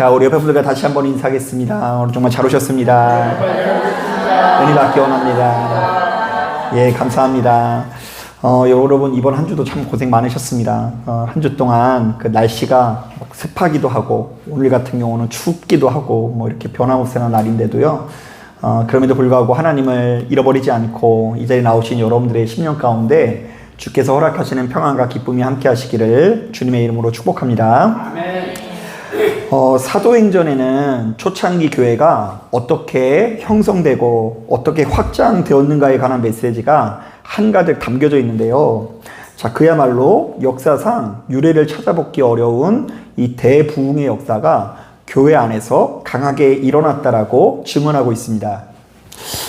자, 우리 옆에 분들과 다시 한번 인사하겠습니다. 오늘 정말 잘 오셨습니다. 은혜 받기 원합니다. 예, 감사합니다. 여러분 이번 한 주도 참 고생 많으셨습니다. 한 주 동안 그 날씨가 습하기도 하고 오늘 같은 경우는 춥기도 하고 뭐 이렇게 변화무쌍한 날인데도요. 그럼에도 불구하고 하나님을 잃어버리지 않고 이 자리에 나오신 여러분들의 심령 가운데 주께서 허락하시는 평안과 기쁨이 함께 하시기를 주님의 이름으로 축복합니다. 아멘. 사도행전에는 초창기 교회가 어떻게 형성되고 어떻게 확장되었는가에 관한 메시지가 한가득 담겨져 있는데요. 자, 그야말로 역사상 유래를 찾아보기 어려운 이 대부흥의 역사가 교회 안에서 강하게 일어났다라고 증언하고 있습니다.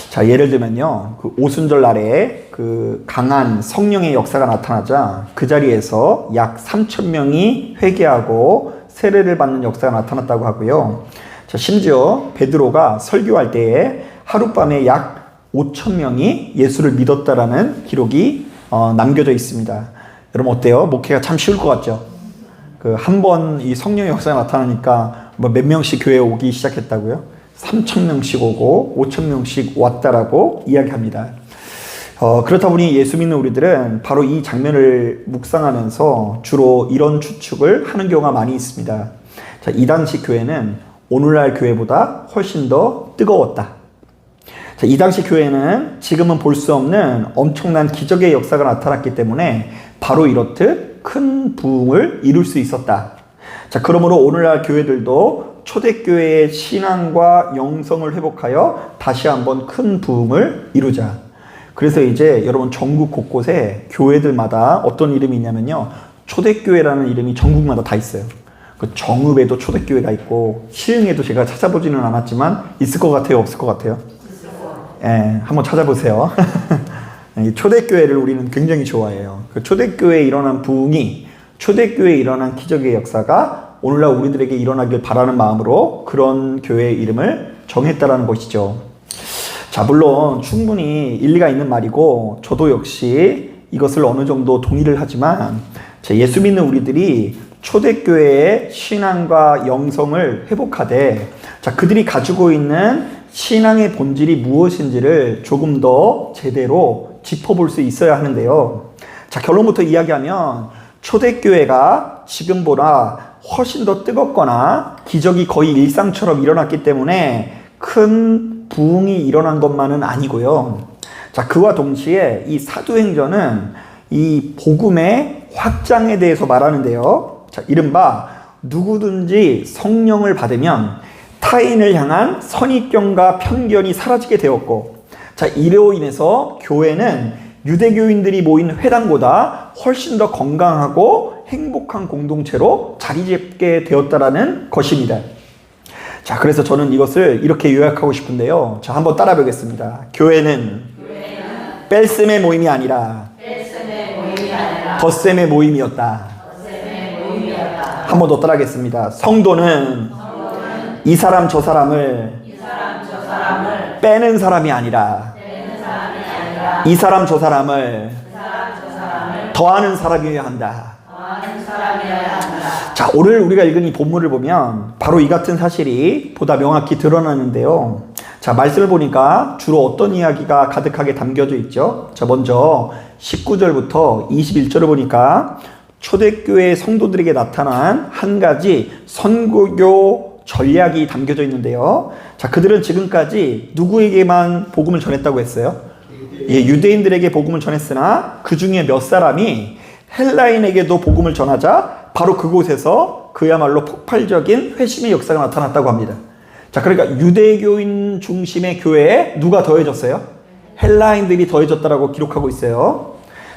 자, 예를 들면요, 그 오순절 날에 그 강한 성령의 역사가 나타나자 그 자리에서 약 3,000명이 회개하고 세례를 받는 역사가 나타났다고 하고요. 자, 심지어 베드로가 설교할 때에 하룻밤에 약 5,000명이 예수를 믿었다라는 기록이 남겨져 있습니다. 여러분 어때요? 목회가 참 쉬울 것 같죠? 그 한 번 이 성령의 역사가 나타나니까 뭐 몇 명씩 교회에 오기 시작했다고요? 3,000명씩 오고 5,000명씩 왔다라고 이야기합니다. 그렇다 보니 예수 믿는 우리들은 바로 이 장면을 묵상하면서 주로 이런 추측을 하는 경우가 많이 있습니다. 자, 이 당시 교회는 오늘날 교회보다 훨씬 더 뜨거웠다. 자, 이 당시 교회는 지금은 볼 수 없는 엄청난 기적의 역사가 나타났기 때문에 바로 이렇듯 큰 부흥을 이룰 수 있었다. 자, 그러므로 오늘날 교회들도 초대교회의 신앙과 영성을 회복하여 다시 한번 큰 부흥을 이루자. 그래서 이제 여러분 전국 곳곳에 교회들마다 어떤 이름이 있냐면요, 초대교회라는 이름이 전국마다 다 있어요. 그 정읍에도 초대교회가 있고 시흥에도 제가 찾아보지는 않았지만 있을 것 같아요, 없을 것 같아요? 예, 한번 찾아보세요. 이 초대교회를 우리는 굉장히 좋아해요. 그 초대교회에 일어난 부흥이, 초대교회에 일어난 기적의 역사가 오늘날 우리들에게 일어나길 바라는 마음으로 그런 교회의 이름을 정했다라는 것이죠. 자, 물론 충분히 일리가 있는 말이고 저도 역시 이것을 어느 정도 동의를 하지만 예수 믿는 우리들이 초대교회의 신앙과 영성을 회복하되, 자, 그들이 가지고 있는 신앙의 본질이 무엇인지를 조금 더 제대로 짚어볼 수 있어야 하는데요. 자, 결론부터 이야기하면 초대교회가 지금보다 훨씬 더 뜨겁거나 기적이 거의 일상처럼 일어났기 때문에 큰 부흥이 일어난 것만은 아니고요. 자, 그와 동시에 이 사도행전은 이 복음의 확장에 대해서 말하는데요. 자, 이른바 누구든지 성령을 받으면 타인을 향한 선입견과 편견이 사라지게 되었고, 자, 이로 인해서 교회는 유대교인들이 모인 회당보다 훨씬 더 건강하고 행복한 공동체로 자리 잡게 되었다라는 것입니다. 자, 그래서 저는 이것을 이렇게 요약하고 싶은데요. 자, 한번 따라 보겠습니다. 교회는 뺄셈의 모임이 아니라 덧셈의 모임이었다. 한 번 더 따라하겠습니다. 성도는 이 사람 저 사람을 빼는 사람이 아니라 이 사람 저 사람을 더하는 사람이어야 한다. 자, 오늘 우리가 읽은 이 본문을 보면 바로 이 같은 사실이 보다 명확히 드러나는데요. 자, 말씀을 보니까 주로 어떤 이야기가 가득하게 담겨져 있죠? 자, 먼저 19절부터 21절을 보니까 초대교회 성도들에게 나타난 한 가지 선교교 전략이 담겨져 있는데요. 자, 그들은 지금까지 누구에게만 복음을 전했다고 했어요? 예, 유대인들에게 복음을 전했으나 그 중에 몇 사람이 헬라인에게도 복음을 전하자 바로 그곳에서 그야말로 폭발적인 회심의 역사가 나타났다고 합니다. 자, 그러니까 유대교인 중심의 교회에 누가 더해졌어요? 헬라인들이 더해졌다라고 기록하고 있어요.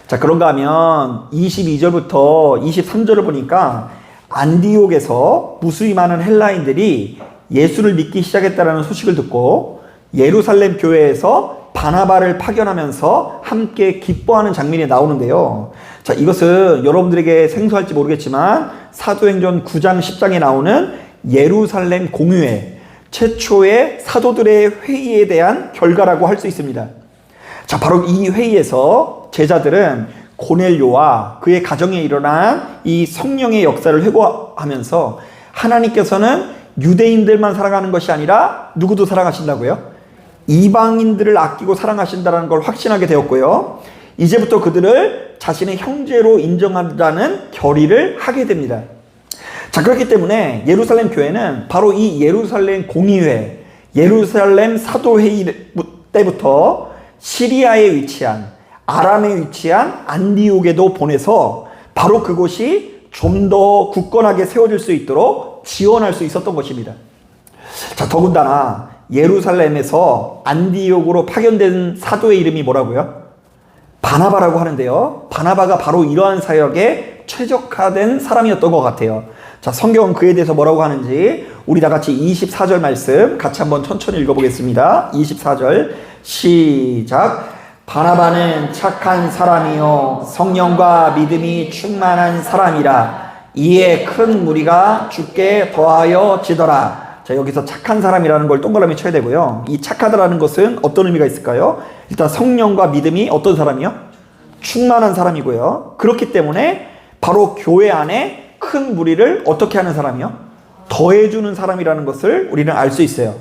자, 그런가 하면 22절부터 23절을 보니까 안디옥에서 무수히 많은 헬라인들이 예수를 믿기 시작했다라는 소식을 듣고 예루살렘 교회에서 바나바를 파견하면서 함께 기뻐하는 장면이 나오는데요. 자, 이것은 여러분들에게 생소할지 모르겠지만 사도행전 9장 10장에 나오는 예루살렘 공유회, 최초의 사도들의 회의에 대한 결과라고 할 수 있습니다. 자, 바로 이 회의에서 제자들은 고넬료와 그의 가정에 일어난 이 성령의 역사를 회고하면서 하나님께서는 유대인들만 사랑하는 것이 아니라 누구도 사랑하신다고요? 이방인들을 아끼고 사랑하신다는 걸 확신하게 되었고요. 이제부터 그들을 자신의 형제로 인정한다는 결의를 하게 됩니다. 자, 그렇기 때문에 예루살렘 교회는 바로 이 예루살렘 공의회, 예루살렘 사도회의 때부터 시리아에 위치한, 아람에 위치한 안디옥에도 보내서 바로 그곳이 좀 더 굳건하게 세워질 수 있도록 지원할 수 있었던 것입니다. 자, 더군다나 예루살렘에서 안디옥으로 파견된 사도의 이름이 뭐라고요? 바나바라고 하는데요. 바나바가 바로 이러한 사역에 최적화된 사람이었던 것 같아요. 자, 성경은 그에 대해서 뭐라고 하는지 우리 다 같이 24절 말씀 같이 한번 천천히 읽어보겠습니다. 24절 시작. 바나바는 착한 사람이요 성령과 믿음이 충만한 사람이라. 이에 큰 무리가 주께 더하여 지더라. 자, 여기서 착한 사람이라는 걸 동그라미 쳐야 되고요. 이 착하다라는 것은 어떤 의미가 있을까요? 일단 성령과 믿음이 어떤 사람이요? 충만한 사람이고요. 그렇기 때문에 바로 교회 안에 큰 무리를 어떻게 하는 사람이요? 더해주는 사람이라는 것을 우리는 알 수 있어요.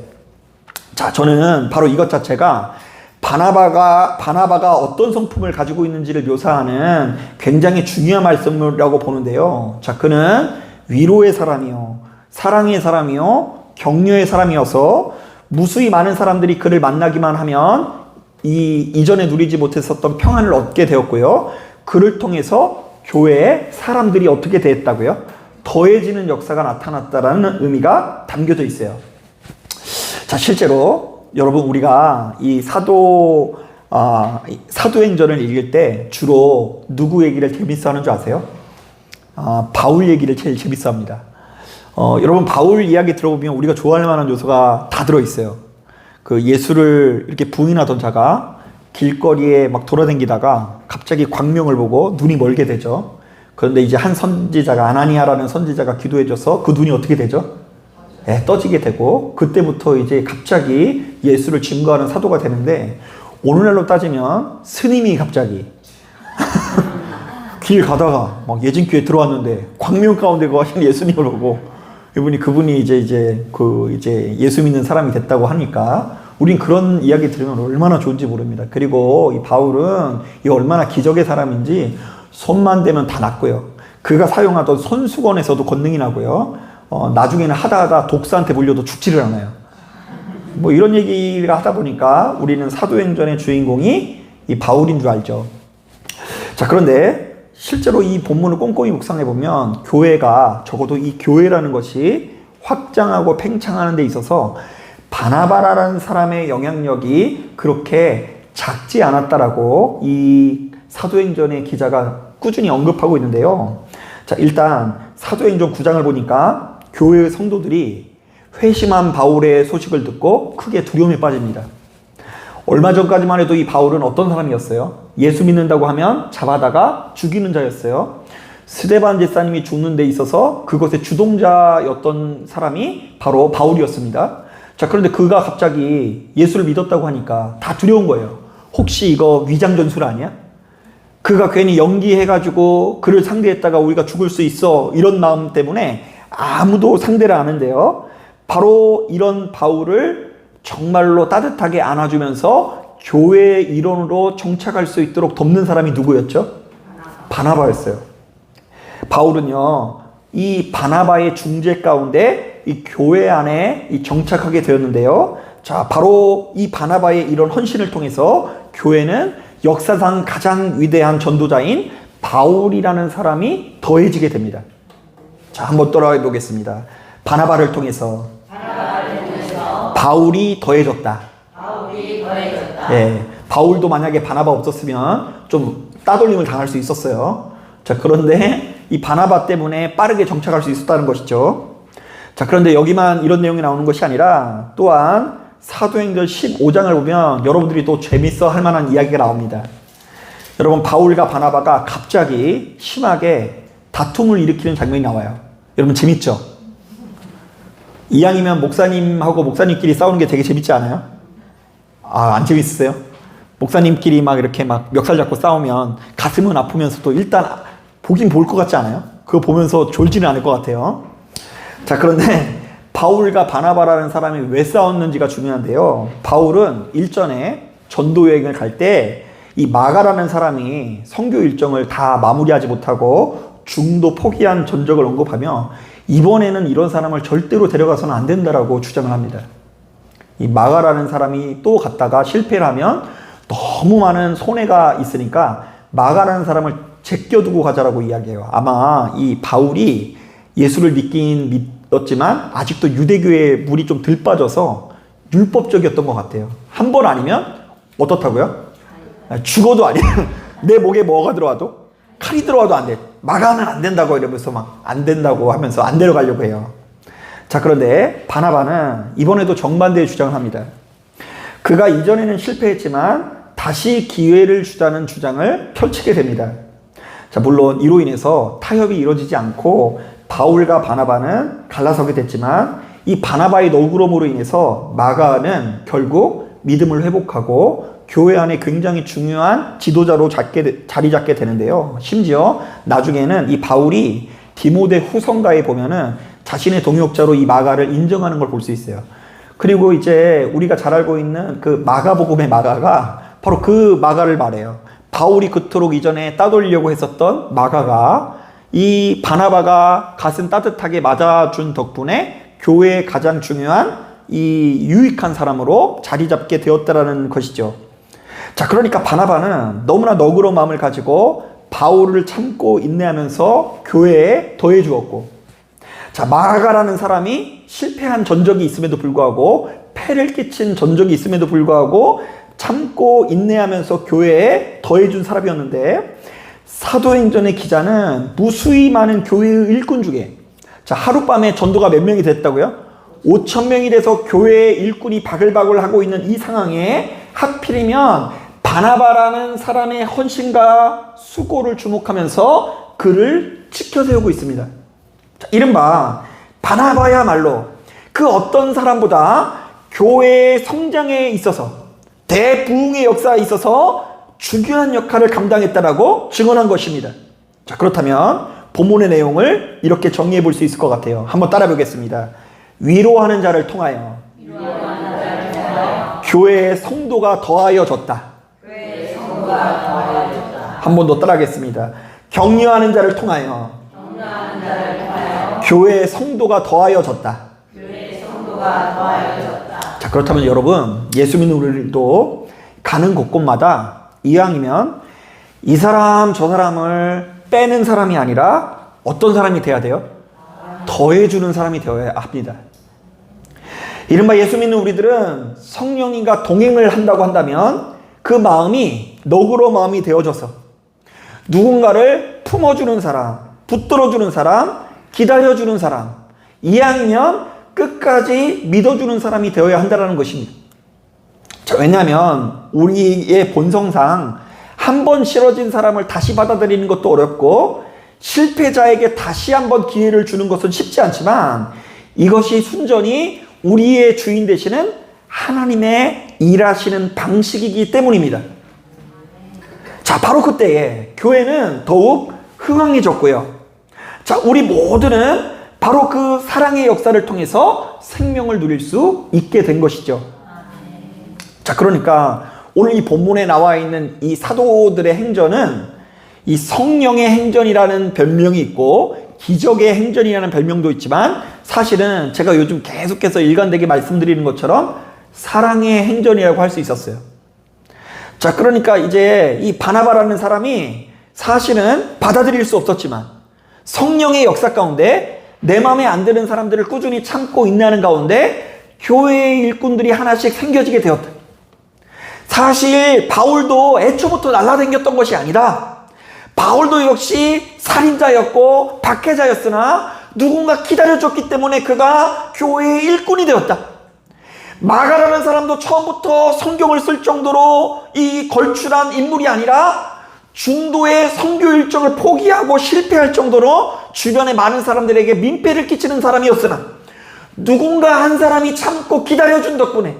자, 저는 바로 이것 자체가 바나바가 어떤 성품을 가지고 있는지를 묘사하는 굉장히 중요한 말씀이라고 보는데요. 자, 그는 위로의 사람이요, 사랑의 사람이요, 격려의 사람이어서 무수히 많은 사람들이 그를 만나기만 하면 이전에 누리지 못했었던 평안을 얻게 되었고요. 그를 통해서 교회에 사람들이 어떻게 되었다고요? 더해지는 역사가 나타났다라는 의미가 담겨져 있어요. 자, 실제로 여러분, 우리가 이 사도행전을 읽을 때 주로 누구 얘기를 재밌어 하는 줄 아세요? 바울 얘기를 제일 재밌어 합니다. 여러분, 바울 이야기 들어보면 우리가 좋아할 만한 요소가 다 들어있어요. 그 예수를 이렇게 부인하던 자가 길거리에 막 돌아다니다가 갑자기 광명을 보고 눈이 멀게 되죠. 그런데 이제 한 선지자가, 아나니아라는 선지자가 기도해줘서 그 눈이 어떻게 되죠? 네, 떠지게 되고, 그때부터 이제 갑자기 예수를 증거하는 사도가 되는데, 오늘날로 따지면 스님이 갑자기 길 가다가 막 예진교회 들어왔는데 광명 가운데 거하신 예수님을 보고 그분이 이제 예수 믿는 사람이 됐다고 하니까 우린 그런 이야기 들으면 얼마나 좋은지 모릅니다. 그리고 이 바울은 이 얼마나 기적의 사람인지 손만 대면 다 낫고요. 그가 사용하던 손수건에서도 권능이 나고요. 나중에는 하다하다 독사한테 물려도 죽지를 않아요. 뭐 이런 얘기를 하다 보니까 우리는 사도행전의 주인공이 이 바울인 줄 알죠. 자, 그런데 실제로 이 본문을 꼼꼼히 묵상해 보면 교회가, 적어도 이 교회라는 것이 확장하고 팽창하는 데 있어서 바나바라는 사람의 영향력이 그렇게 작지 않았다라고 이 사도행전의 기자가 꾸준히 언급하고 있는데요. 자, 일단 사도행전 9장을 보니까 교회의 성도들이 회심한 바울의 소식을 듣고 크게 두려움에 빠집니다. 얼마 전까지만 해도 이 바울은 어떤 사람이었어요? 예수 믿는다고 하면 잡아다가 죽이는 자였어요. 스데반 제사님이 죽는 데 있어서 그것의 주동자였던 사람이 바로 바울이었습니다. 자, 그런데 그가 갑자기 예수를 믿었다고 하니까 다 두려운 거예요. 혹시 이거 위장전술 아니야? 그가 괜히 연기해가지고 그를 상대했다가 우리가 죽을 수 있어, 이런 마음 때문에 아무도 상대를 안 하는데요. 바로 이런 바울을 정말로 따뜻하게 안아주면서 교회의 일원으로 정착할 수 있도록 돕는 사람이 누구였죠? 바나바였어요. 바울은요, 이 바나바의 중재 가운데 이 교회 안에 정착하게 되었는데요. 자, 바로 이 바나바의 이런 헌신을 통해서 교회는 역사상 가장 위대한 전도자인 바울이라는 사람이 더해지게 됩니다. 자, 한번 따라해 보겠습니다. 바나바를 통해서 바울이 더해졌다. 예, 바울도 만약에 바나바 없었으면 좀 따돌림을 당할 수 있었어요. 자, 그런데 이 바나바 때문에 빠르게 정착할 수 있었다는 것이죠. 자, 그런데 여기만 이런 내용이 나오는 것이 아니라 또한 사도행전 15장을 보면 여러분들이 또 재밌어 할 만한 이야기가 나옵니다. 여러분, 바울과 바나바가 갑자기 심하게 다툼을 일으키는 장면이 나와요. 여러분, 재밌죠? 이왕이면 목사님하고 목사님끼리 싸우는 게 되게 재밌지 않아요? 안 재밌으세요? 목사님끼리 막 이렇게 막 멱살 잡고 싸우면 가슴은 아프면서도 일단 보긴 볼 것 같지 않아요? 그거 보면서 졸지는 않을 것 같아요. 자, 그런데 바울과 바나바라는 사람이 왜 싸웠는지가 중요한데요. 바울은 일전에 전도 여행을 갈 때 이 마가라는 사람이 선교 일정을 다 마무리하지 못하고 중도 포기한 전적을 언급하며 이번에는 이런 사람을 절대로 데려가서는 안 된다라고 주장을 합니다. 이 마가라는 사람이 또 갔다가 실패를 하면 너무 많은 손해가 있으니까 마가라는 사람을 제껴두고 가자라고 이야기해요. 아마 이 바울이 예수를 믿었지만 아직도 유대교의 물이 좀 덜 빠져서 율법적이었던 것 같아요. 한 번 아니면 어떻다고요? 죽어도 아니에요. 내 목에 뭐가 들어와도 칼이 들어와도 안 돼. 마가는 안 된다고 이러면서 막 안 된다고 하면서 안 데려가려고 해요. 자, 그런데 바나바는 이번에도 정반대의 주장을 합니다. 그가 이전에는 실패했지만 다시 기회를 주자는 주장을 펼치게 됩니다. 자, 물론 이로 인해서 타협이 이루어지지 않고 바울과 바나바는 갈라서게 됐지만 이 바나바의 너그러움으로 인해서 마가는 결국 믿음을 회복하고 교회 안에 굉장히 중요한 지도자로 자리 잡게 되는데요. 심지어 나중에는 이 바울이 디모데 후서가에 보면은 자신의 동역자로 이 마가를 인정하는 걸 볼 수 있어요. 그리고 이제 우리가 잘 알고 있는 그 마가복음의 마가가 바로 그 마가를 말해요. 바울이 그토록 이전에 따돌리려고 했었던 마가가 이 바나바가 가슴 따뜻하게 맞아준 덕분에 교회의 가장 중요한 이 유익한 사람으로 자리 잡게 되었다라는 것이죠. 자, 그러니까 바나바는 너무나 너그러운 마음을 가지고 바울을 참고 인내하면서 교회에 더해 주었고, 자, 마가라는 사람이 실패한 전적이 있음에도 불구하고 폐를 끼친 전적이 있음에도 불구하고 참고 인내하면서 교회에 더해준 사람이었는데, 사도행전의 기자는 무수히 많은 교회의 일꾼 중에, 자, 하룻밤에 전도가 몇 명이 됐다고요? 5,000명이 돼서 교회의 일꾼이 바글바글 하고 있는 이 상황에 하필이면 바나바라는 사람의 헌신과 수고를 주목하면서 그를 지켜세우고 있습니다. 자, 이른바 바나바야말로 그 어떤 사람보다 교회의 성장에 있어서 대부흥의 역사에 있어서 중요한 역할을 감당했다라고 증언한 것입니다. 자, 그렇다면 본문의 내용을 이렇게 정리해 볼 수 있을 것 같아요. 한번 따라 보겠습니다. 위로하는 자를 통하여 교회의 성도가 더하여졌다. 한 번 더 따라하겠습니다. 격려하는 자를 통하여 교회의 성도가 더하여졌다. 자, 그렇다면 여러분, 예수 믿는 우리도 가는 곳곳마다 이왕이면 이 사람 저 사람을 빼는 사람이 아니라 어떤 사람이 돼야 돼요? 더해주는 사람이 되어야 합니다. 이른바 예수 믿는 우리들은 성령님과 동행을 한다고 한다면 그 마음이 너그러운 마음이 되어져서 누군가를 품어주는 사람, 붙들어주는 사람, 기다려주는 사람, 이왕이면 끝까지 믿어주는 사람이 되어야 한다는 것입니다. 자, 왜냐하면 우리의 본성상 한 번 싫어진 사람을 다시 받아들이는 것도 어렵고 실패자에게 다시 한번 기회를 주는 것은 쉽지 않지만 이것이 순전히 우리의 주인 되시는 하나님의 일하시는 방식이기 때문입니다. 자, 바로 그때에 교회는 더욱 흥황해졌고요. 자, 우리 모두는 바로 그 사랑의 역사를 통해서 생명을 누릴 수 있게 된 것이죠. 자, 그러니까 오늘 이 본문에 나와 있는 이 사도들의 행전은 이 성령의 행전이라는 별명이 있고 기적의 행전이라는 별명도 있지만 사실은 제가 요즘 계속해서 일관되게 말씀드리는 것처럼 사랑의 행전이라고 할 수 있었어요. 자, 그러니까 이제 이 바나바라는 사람이 사실은 받아들일 수 없었지만 성령의 역사 가운데 내 마음에 안 드는 사람들을 꾸준히 참고 인내하는 가운데 교회의 일꾼들이 하나씩 생겨지게 되었다. 사실 바울도 애초부터 날라다녔던 것이 아니라 바울도 역시 살인자였고 박해자였으나 누군가 기다려줬기 때문에 그가 교회의 일꾼이 되었다. 마가라는 사람도 처음부터 성경을 쓸 정도로 이 걸출한 인물이 아니라 중도의 선교 일정을 포기하고 실패할 정도로 주변의 많은 사람들에게 민폐를 끼치는 사람이었으나 누군가 한 사람이 참고 기다려준 덕분에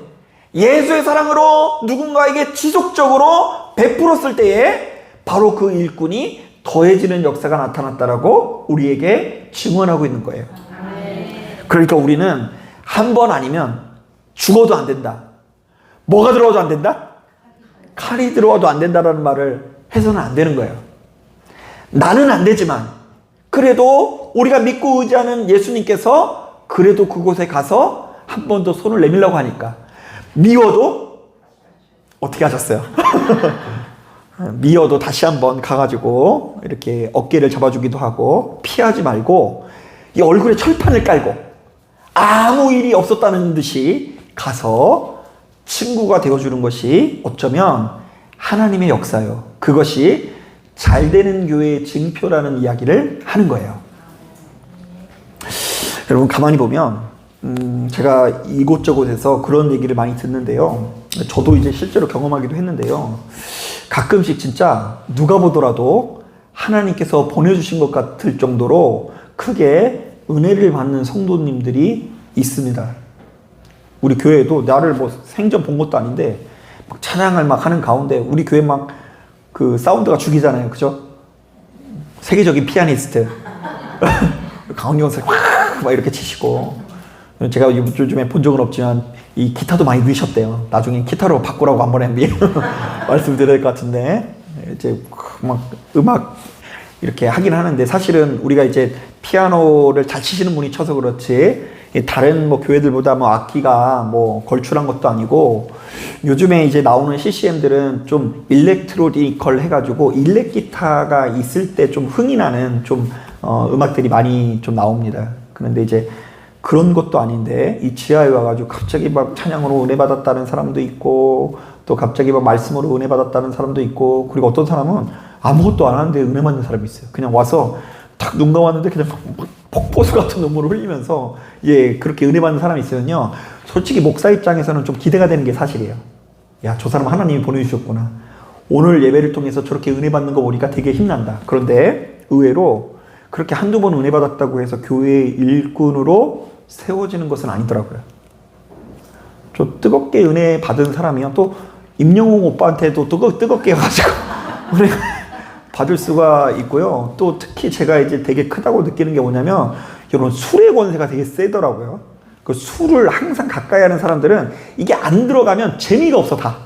예수의 사랑으로 누군가에게 지속적으로 베풀었을 때에 바로 그 일꾼이 더해지는 역사가 나타났다라고 우리에게 증언하고 있는 거예요. 그러니까 우리는 한 번 아니면 죽어도 안 된다. 뭐가 들어와도 안 된다? 칼이 들어와도 안 된다라는 말을 해서는 안 되는 거예요. 나는 안 되지만 그래도 우리가 믿고 의지하는 예수님께서 그래도 그곳에 가서 한 번 더 손을 내밀라고 하니까 미워도 어떻게 하셨어요? 미워도 다시 한번 가가지고 이렇게 어깨를 잡아주기도 하고 피하지 말고 이 얼굴에 철판을 깔고 아무 일이 없었다는 듯이 가서 친구가 되어주는 것이 어쩌면 하나님의 역사요. 그것이 잘 되는 교회의 증표라는 이야기를 하는 거예요. 여러분 가만히 보면 제가 이곳저곳에서 그런 얘기를 많이 듣는데요. 저도 이제 실제로 경험하기도 했는데요. 가끔씩 진짜 누가 보더라도 하나님께서 보내주신 것 같을 정도로 크게 은혜를 받는 성도님들이 있습니다. 우리 교회도 나를 뭐 생전 본 것도 아닌데 막 찬양을 막 하는 가운데 우리 교회 막 그 사운드가 죽이잖아요. 그죠? 세계적인 피아니스트. 강원경사 막 이렇게 치시고 제가 요즘에 본 적은 없지만 이 기타도 많이 넣으셨대요. 나중에 기타로 바꾸라고 한번 말씀드릴 것 같은데 이제 막 음악 이렇게 하긴 하는데 사실은 우리가 이제 피아노를 잘 치시는 분이 쳐서 그렇지 다른 뭐 교회들보다 뭐 악기가 뭐 걸출한 것도 아니고 요즘에 이제 나오는 CCM들은 좀 일렉트로니컬 해가지고 일렉 기타가 있을 때 좀 흥이 나는 좀 음악들이 많이 좀 나옵니다. 그런데 이제 그런 것도 아닌데 이 지하에 와가지고 갑자기 막 찬양으로 은혜 받았다는 사람도 있고 또 갑자기 막 말씀으로 은혜 받았다는 사람도 있고 그리고 어떤 사람은 아무것도 안 하는데 은혜 받는 사람이 있어요. 그냥 와서 딱 눈 감았는데 그냥 막 폭포수 같은 눈물을 흘리면서 예 그렇게 은혜 받는 사람이 있으면요 솔직히 목사 입장에서는 좀 기대가 되는 게 사실이에요. 야, 저 사람 하나님이 보내주셨구나. 오늘 예배를 통해서 저렇게 은혜 받는 거 보니까 되게 힘난다. 그런데 의외로 그렇게 한두 번 은혜 받았다고 해서 교회의 일꾼으로 세워지는 것은 아니더라고요. 좀 뜨겁게 은혜 받은 사람이요. 또 임영웅 오빠한테도 뜨겁게 해가지고 은혜 받을 수가 있고요. 또 특히 제가 이제 되게 크다고 느끼는 게 뭐냐면 이런 술의 권세가 되게 세더라고요. 그 술을 항상 가까이 하는 사람들은 이게 안 들어가면 재미가 없어 다.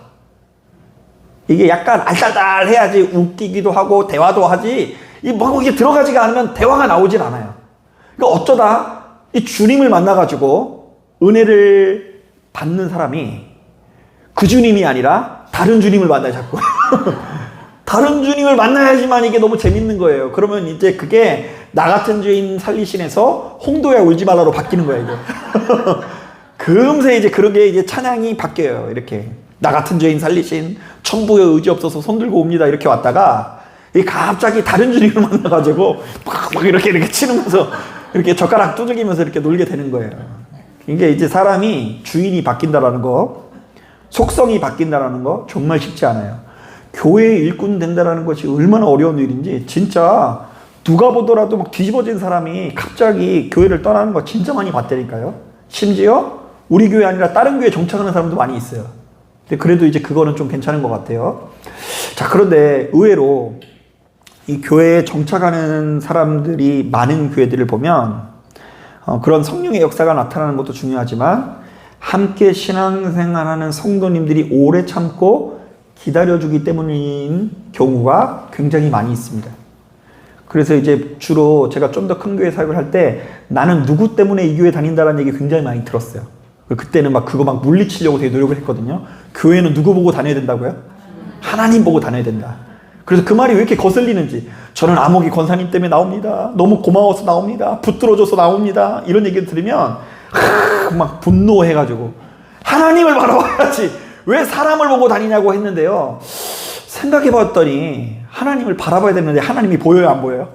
이게 약간 알딸딸 해야지 웃기기도 하고 대화도 하지 이게 들어가지가 않으면 대화가 나오질 않아요. 그러니까 어쩌다 이 주님을 만나가지고 은혜를 받는 사람이 그 주님이 아니라 다른 주님을 만나요 자꾸. 다른 주님을 만나야지만 이게 너무 재밌는 거예요. 그러면 이제 그게 나 같은 죄인 살리신에서 홍도야 울지 말라로 바뀌는 거예요, 이게. 금세 이제 그런 게 이제 찬양이 바뀌어요. 이렇게. 나 같은 죄인 살리신 천부의 의지 없어서 손 들고 옵니다. 이렇게 왔다가 갑자기 다른 주님을 만나가지고 막 이렇게 치면서 이렇게 젓가락 두들기면서 이렇게 놀게 되는 거예요. 이게 이제 사람이 주인이 바뀐다라는 거, 속성이 바뀐다라는 거 정말 쉽지 않아요. 교회의 일꾼 된다는 것이 얼마나 어려운 일인지 진짜 누가 보더라도 막 뒤집어진 사람이 갑자기 교회를 떠나는 거 진짜 많이 봤다니까요. 심지어 우리 교회 아니라 다른 교회에 정착하는 사람도 많이 있어요. 근데 그래도 이제 그거는 좀 괜찮은 것 같아요. 자, 그런데 의외로 이 교회에 정착하는 사람들이 많은 교회들을 보면 그런 성령의 역사가 나타나는 것도 중요하지만 함께 신앙생활하는 성도님들이 오래 참고 기다려주기 때문인 경우가 굉장히 많이 있습니다. 그래서 이제 주로 제가 좀 더 큰 교회 사역을 할 때 나는 누구 때문에 이 교회 다닌다는 얘기 굉장히 많이 들었어요. 그때는 막 그거 막 물리치려고 되게 노력을 했거든요. 교회는 누구 보고 다녀야 된다고요? 하나님 보고 다녀야 된다. 그래서 그 말이 왜 이렇게 거슬리는지 저는 아목이 권사님 때문에 나옵니다. 너무 고마워서 나옵니다. 붙들어줘서 나옵니다. 이런 얘기를 들으면 막 분노해가지고 하나님을 바라봐야지 왜 사람을 보고 다니냐고 했는데요. 생각해봤더니 하나님을 바라봐야 되는데 하나님이 보여요, 안 보여요?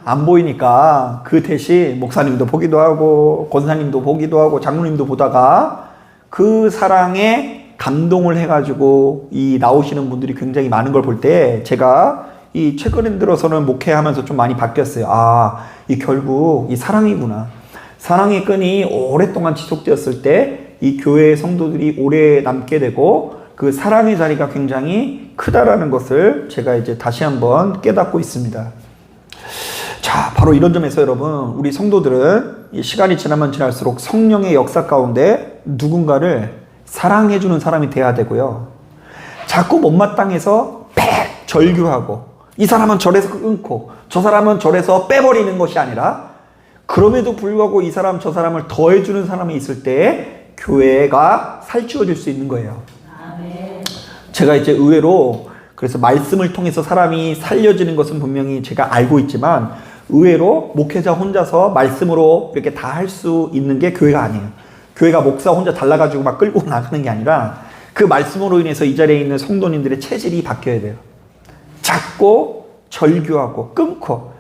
안 보이니까 그 대신 목사님도 보기도 하고 권사님도 보기도 하고 장로님도 보다가 그 사랑에 감동을 해가지고 이 나오시는 분들이 굉장히 많은 걸 볼 때 제가 이 최근 들어서는 목회하면서 좀 많이 바뀌었어요. 아, 이 결국 이 사랑이구나. 사랑의 끈이 오랫동안 지속되었을 때 이 교회의 성도들이 오래 남게 되고 그 사랑의 자리가 굉장히 크다라는 것을 제가 이제 다시 한번 깨닫고 있습니다. 자, 자, 바로 이런 점에서 여러분, 우리 성도들은 이 시간이 지나면 지날수록 성령의 역사 가운데 누군가를 사랑해주는 사람이 돼야 되고요. 자꾸 못마땅해서 절규하고 이 사람은 저래서 끊고 저 사람은 저래서 빼버리는 것이 아니라 그럼에도 불구하고 이 사람 저 사람을 더해주는 사람이 있을 때 교회가 살찌워질 수 있는 거예요. 아멘. 제가 이제 의외로 그래서 말씀을 통해서 사람이 살려지는 것은 분명히 제가 알고 있지만 의외로 목회자 혼자서 말씀으로 이렇게 다 할 수 있는 게 교회가 아니에요. 교회가 목사 혼자 달라가지고 막 끌고 나가는 게 아니라 그 말씀으로 인해서 이 자리에 있는 성도님들의 체질이 바뀌어야 돼요. 작고 절규하고 끊고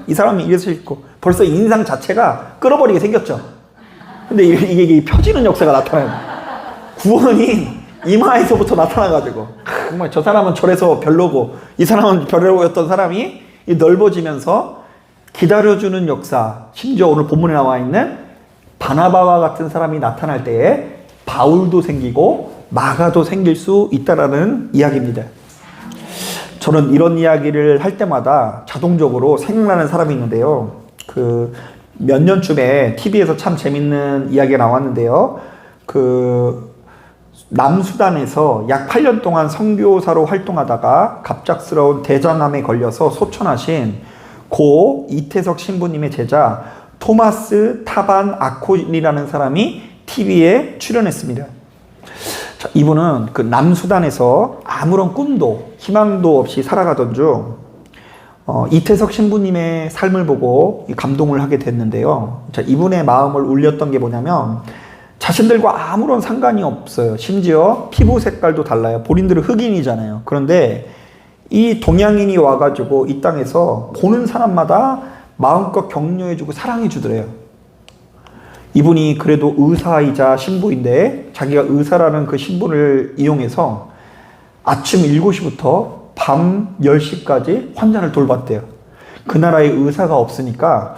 이 사람이 이래서 있고 벌써 인상 자체가 끌어버리게 생겼죠. 근데 이게 펴지는 역사가 나타나요. 구원이 이마에서부터 나타나가지고 정말 저 사람은 저래서 별로고 이 사람은 별로였던 사람이 넓어지면서 기다려주는 역사, 심지어 오늘 본문에 나와 있는 바나바와 같은 사람이 나타날 때에 바울도 생기고 마가도 생길 수 있다라는 이야기입니다. 저는 이런 이야기를 할 때마다 자동적으로 생각나는 사람이 있는데요. 몇 년쯤에 TV에서 참 재밌는 이야기가 나왔는데요. 남수단에서 약 8년 동안 선교사로 활동하다가 갑작스러운 대장암에 걸려서 소천하신 고 이태석 신부님의 제자 토마스 타반 아콘이라는 사람이 TV에 출연했습니다. 자, 이분은 남수단에서 아무런 꿈도 희망도 없이 살아가던 중 이태석 신부님의 삶을 보고 감동을 하게 됐는데요. 자, 이분의 마음을 울렸던 게 뭐냐면 자신들과 아무런 상관이 없어요. 심지어 피부 색깔도 달라요. 본인들은 흑인이잖아요. 그런데 이 동양인이 와가지고 이 땅에서 보는 사람마다 마음껏 격려해주고 사랑해주더래요. 이분이 그래도 의사이자 신부인데 자기가 의사라는 그 신분을 이용해서 아침 7시부터 밤 10시까지 환자를 돌봤대요. 그 나라에 의사가 없으니까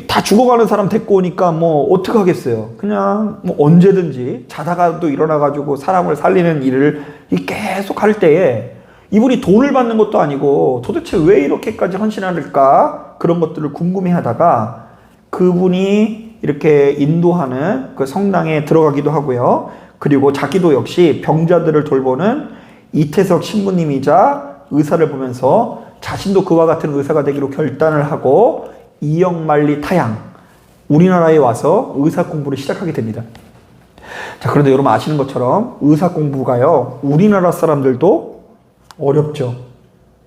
다 죽어가는 사람 데리고 오니까 뭐 어떡하겠어요. 그냥 뭐 언제든지 자다가도 일어나가지고 사람을 살리는 일을 계속 할 때에 이분이 돈을 받는 것도 아니고 도대체 왜 이렇게까지 헌신할까 그런 것들을 궁금해하다가 그분이 이렇게 인도하는 그 성당에 들어가기도 하고요. 그리고 자기도 역시 병자들을 돌보는 이태석 신부님이자 의사를 보면서 자신도 그와 같은 의사가 되기로 결단을 하고 이영만리 타양 우리나라에 와서 의사 공부를 시작하게 됩니다. 자, 그런데 여러분 아시는 것처럼 의사 공부가요 우리나라 사람들도 어렵죠.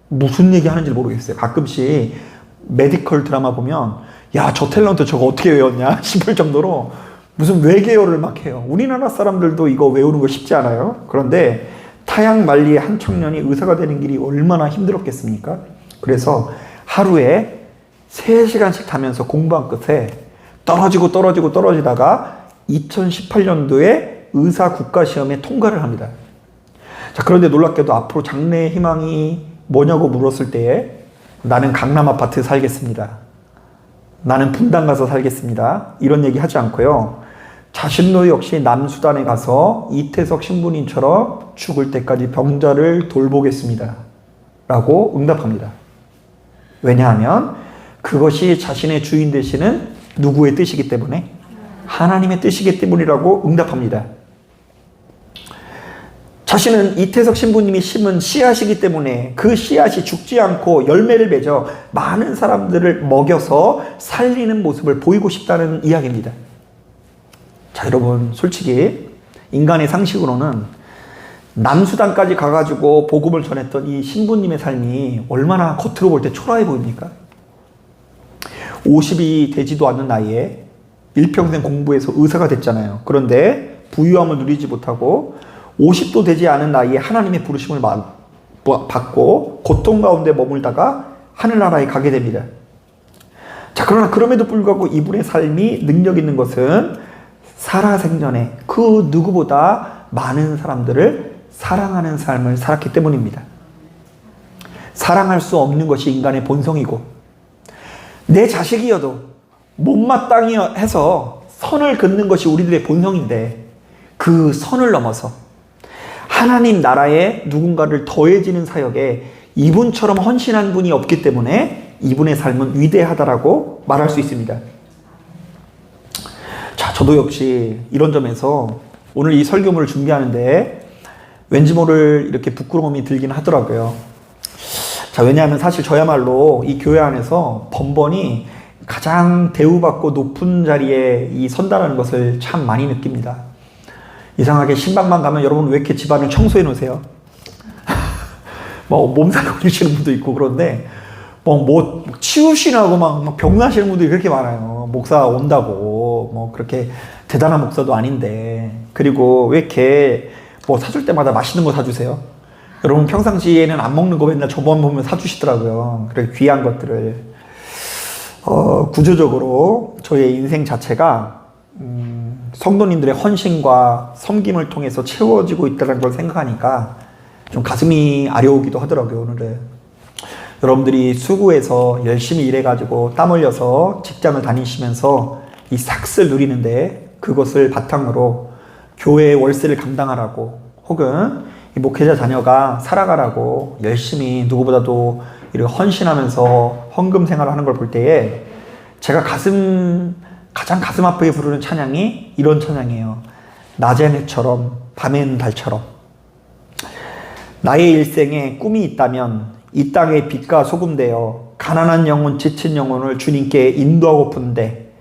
무슨 얘기 하는지 모르겠어요. 가끔씩 메디컬 드라마 보면 야, 저 탤런트 저거 어떻게 외웠냐 싶을 정도로 무슨 외계어를 막 해요. 우리나라 사람들도 이거 외우는 거 쉽지 않아요. 그런데 타양 만리의 한 청년이 의사가 되는 길이 얼마나 힘들었겠습니까? 그래서 하루에 3시간씩 타면서 공부한 끝에 떨어지다가 2018년도에 의사 국가시험에 통과를 합니다. 자, 그런데 놀랍게도 앞으로 장래의 희망이 뭐냐고 물었을 때에 나는 강남 아파트 살겠습니다. 나는 분당 가서 살겠습니다. 이런 얘기 하지 않고요. 자신도 역시 남수단에 가서 이태석 신부님처럼 죽을 때까지 병자를 돌보겠습니다. 라고 응답합니다. 왜냐하면 그것이 자신의 주인 되시는 누구의 뜻이기 때문에 하나님의 뜻이기 때문이라고 응답합니다. 자신은 이태석 신부님이 심은 씨앗이기 때문에 그 씨앗이 죽지 않고 열매를 맺어 많은 사람들을 먹여서 살리는 모습을 보이고 싶다는 이야기입니다. 자, 여러분 솔직히 인간의 상식으로는 남수단까지 가가지고 복음을 전했던 이 신부님의 삶이 얼마나 겉으로 볼 때 초라해 보입니까? 50이 되지도 않는 나이에 일평생 공부해서 의사가 됐잖아요. 그런데 부유함을 누리지 못하고 50도 되지 않은 나이에 하나님의 부르심을 받고 고통 가운데 머물다가 하늘나라에 가게 됩니다. 자, 그러나 그럼에도 불구하고 이분의 삶이 능력 있는 것은 살아생전에 그 누구보다 많은 사람들을 사랑하는 삶을 살았기 때문입니다. 사랑할 수 없는 것이 인간의 본성이고 내 자식이어도 못마땅히 해서 선을 긋는 것이 우리들의 본성인데 그 선을 넘어서 하나님 나라에 누군가를 더해지는 사역에 이분처럼 헌신한 분이 없기 때문에 이분의 삶은 위대하다라고 말할 수 있습니다. 자, 저도 역시 이런 점에서 오늘 이 설교문을 준비하는데 왠지 모를 이렇게 부끄러움이 들긴 하더라고요. 자, 왜냐하면 사실 저야말로 이 교회 안에서 번번이 가장 대우받고 높은 자리에 이 선다라는 것을 참 많이 느낍니다. 이상하게 신방만 가면 여러분 왜 이렇게 집안을 청소해 놓으세요? 뭐 몸살 걸리시는 분도 있고 그런데 뭐 치우시라고 막 병나시는 분들이 그렇게 많아요. 목사 온다고 뭐 그렇게 대단한 목사도 아닌데. 그리고 왜 이렇게 뭐 사줄 때마다 맛있는 거 사주세요? 여러분 평상시에는 안 먹는 거 맨날 저번 보면 사주시더라고요. 그렇게 귀한 것들을. 구조적으로 저의 인생 자체가 성도님들의 헌신과 섬김을 통해서 채워지고 있다는 걸 생각하니까 좀 가슴이 아려오기도 하더라고요. 오늘은 여러분들이 수고해서 열심히 일해가지고 땀 흘려서 직장을 다니시면서 이 삭스를 누리는데 그것을 바탕으로 교회의 월세를 감당하라고 혹은 이 목회자 자녀가 살아가라고 열심히 누구보다도 이렇게 헌신하면서 헌금 생활을 하는 걸 볼 때에 제가 가장 가슴 아프게 부르는 찬양이 이런 찬양이에요. 낮엔 해처럼 밤엔 달처럼. 나의 일생에 꿈이 있다면 이 땅의 빛과 소금 되어 가난한 영혼, 지친 영혼을 주님께 인도하고픈데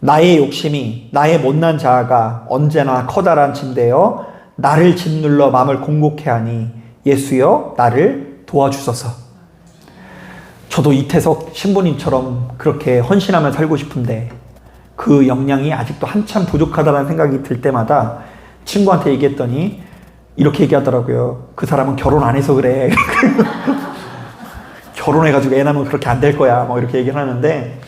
나의 욕심이, 나의 못난 자아가 언제나 커다란 짐 되어 나를 짓눌러 마음을 공곡해 하니 예수여 나를 도와주소서. 저도 이태석 신부님처럼 그렇게 헌신하며 살고 싶은데 그 역량이 아직도 한참 부족하다는 생각이 들 때마다 친구한테 얘기했더니 이렇게 얘기하더라고요. 그 사람은 결혼 안 해서 그래. 결혼해가지고 애 낳으면 그렇게 안 될 거야. 뭐 이렇게 얘기를 하는데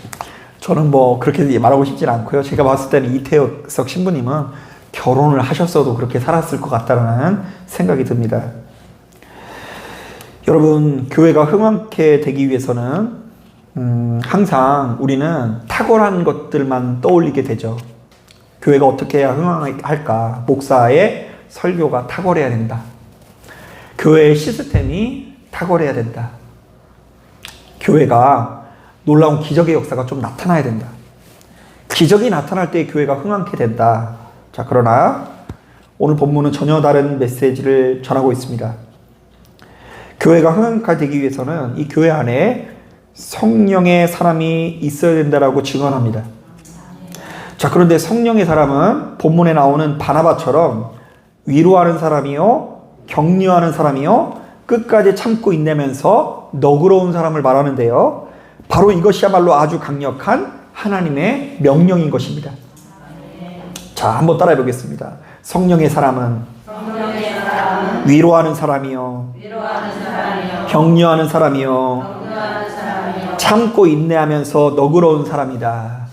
저는 뭐 그렇게 말하고 싶진 않고요. 제가 봤을 때는 이태석 신부님은 결혼을 하셨어도 그렇게 살았을 것 같다는 생각이 듭니다. 여러분, 교회가 흥황케 되기 위해서는 항상 우리는 탁월한 것들만 떠올리게 되죠. 교회가 어떻게 해야 흥황할까? 목사의 설교가 탁월해야 된다. 교회의 시스템이 탁월해야 된다. 교회가 놀라운 기적의 역사가 좀 나타나야 된다. 기적이 나타날 때 교회가 흥황케 된다. 자, 그러나 오늘 본문은 전혀 다른 메시지를 전하고 있습니다. 교회가 흥황케 되기 위해서는 이 교회 안에 성령의 사람이 있어야 된다라고 증언합니다. 자, 그런데 성령의 사람은 본문에 나오는 바나바처럼 위로하는 사람이요, 격려하는 사람이요, 끝까지 참고 인내면서 너그러운 사람을 말하는데요. 바로 이것이야말로 아주 강력한 하나님의 명령인 것입니다. 자, 한번 따라해 보겠습니다. 성령의 사람은 위로하는 사람이요, 격려하는 사람이요, 참고 인내하면서 너그러운 사람이다.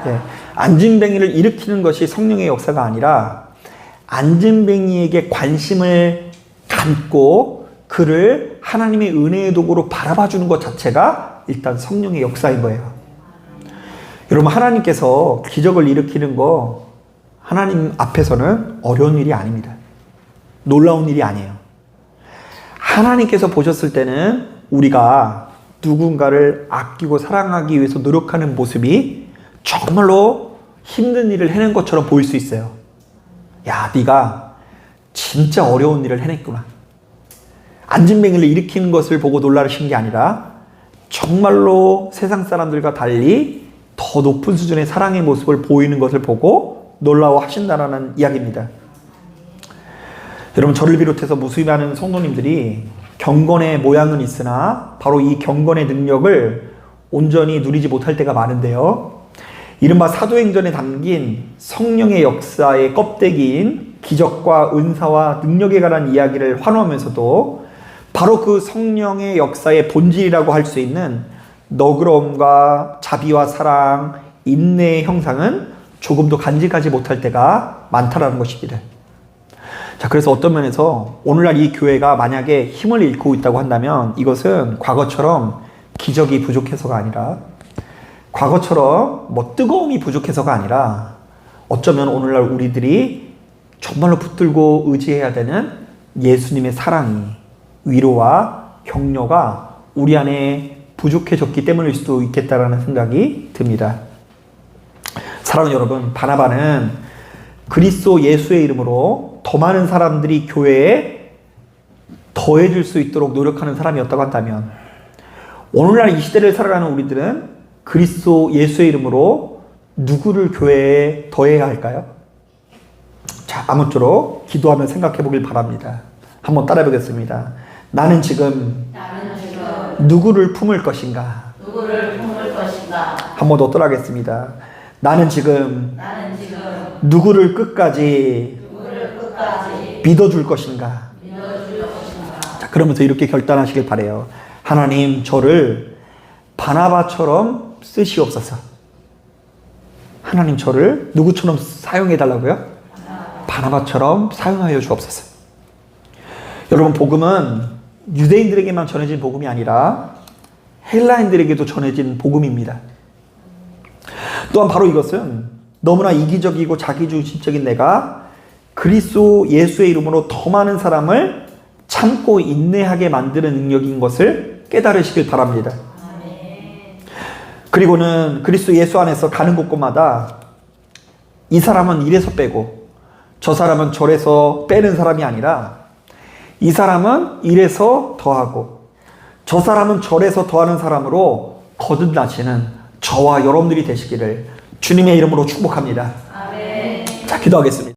네, 안진뱅이를 일으키는 것이 성령의 역사가 아니라 안진뱅이에게 관심을 갖고 그를 하나님의 은혜의 도구로 바라봐주는 것 자체가 일단 성령의 역사인 거예요. 여러분, 하나님께서 기적을 일으키는 거 하나님 앞에서는 어려운 일이 아닙니다. 놀라운 일이 아니에요. 하나님께서 보셨을 때는 우리가 누군가를 아끼고 사랑하기 위해서 노력하는 모습이 정말로 힘든 일을 해낸 것처럼 보일 수 있어요. 야, 네가 진짜 어려운 일을 해냈구나. 안진뱅이를 일으키는 것을 보고 놀라신 게 아니라 정말로 세상 사람들과 달리 더 높은 수준의 사랑의 모습을 보이는 것을 보고 놀라워하신다라는 이야기입니다. 여러분, 저를 비롯해서 무수히 많은 성도님들이 경건의 모양은 있으나 바로 이 경건의 능력을 온전히 누리지 못할 때가 많은데요. 이른바 사도행전에 담긴 성령의 역사의 껍데기인 기적과 은사와 능력에 관한 이야기를 환호하면서도 바로 그 성령의 역사의 본질이라고 할 수 있는 너그러움과 자비와 사랑, 인내의 형상은 조금도 간직하지 못할 때가 많다라는 것입니다. 자, 그래서 어떤 면에서 오늘날 이 교회가 만약에 힘을 잃고 있다고 한다면 이것은 과거처럼 기적이 부족해서가 아니라 과거처럼 뭐 뜨거움이 부족해서가 아니라 어쩌면 오늘날 우리들이 정말로 붙들고 의지해야 되는 예수님의 사랑이, 위로와 격려가 우리 안에 부족해졌기 때문일 수도 있겠다라는 생각이 듭니다. 사랑하는 여러분, 바나바는 그리스도 예수의 이름으로 더 많은 사람들이 교회에 더해질 수 있도록 노력하는 사람이었다고 한다면, 오늘날 이 시대를 살아가는 우리들은 그리스도 예수의 이름으로 누구를 교회에 더해야 할까요? 자, 아무쪼록 기도하며 생각해 보길 바랍니다. 한번 따라해 보겠습니다. 나는 지금 누구를 품을 것인가? 한 번 더 따라하겠습니다. 나는 지금 누구를 끝까지 믿어줄 것인가? 자, 그러면서 이렇게 결단하시길 바래요. 하나님, 저를 바나바처럼 쓰시옵소서. 하나님, 저를 누구처럼 사용해 달라고요? 바나바처럼 사용하여 주옵소서. 여러분, 복음은 유대인들에게만 전해진 복음이 아니라 헬라인들에게도 전해진 복음입니다. 또한 바로 이것은 너무나 이기적이고 자기중심적인 내가 그리스도 예수의 이름으로 더 많은 사람을 참고 인내하게 만드는 능력인 것을 깨달으시길 바랍니다. 그리고는 그리스도 예수 안에서 가는 곳곳마다 이 사람은 이래서 빼고 저 사람은 저래서 빼는 사람이 아니라, 이 사람은 이래서 더하고 저 사람은 저래서 더하는 사람으로 거듭나시는 저와 여러분들이 되시기를 주님의 이름으로 축복합니다. 자, 기도하겠습니다.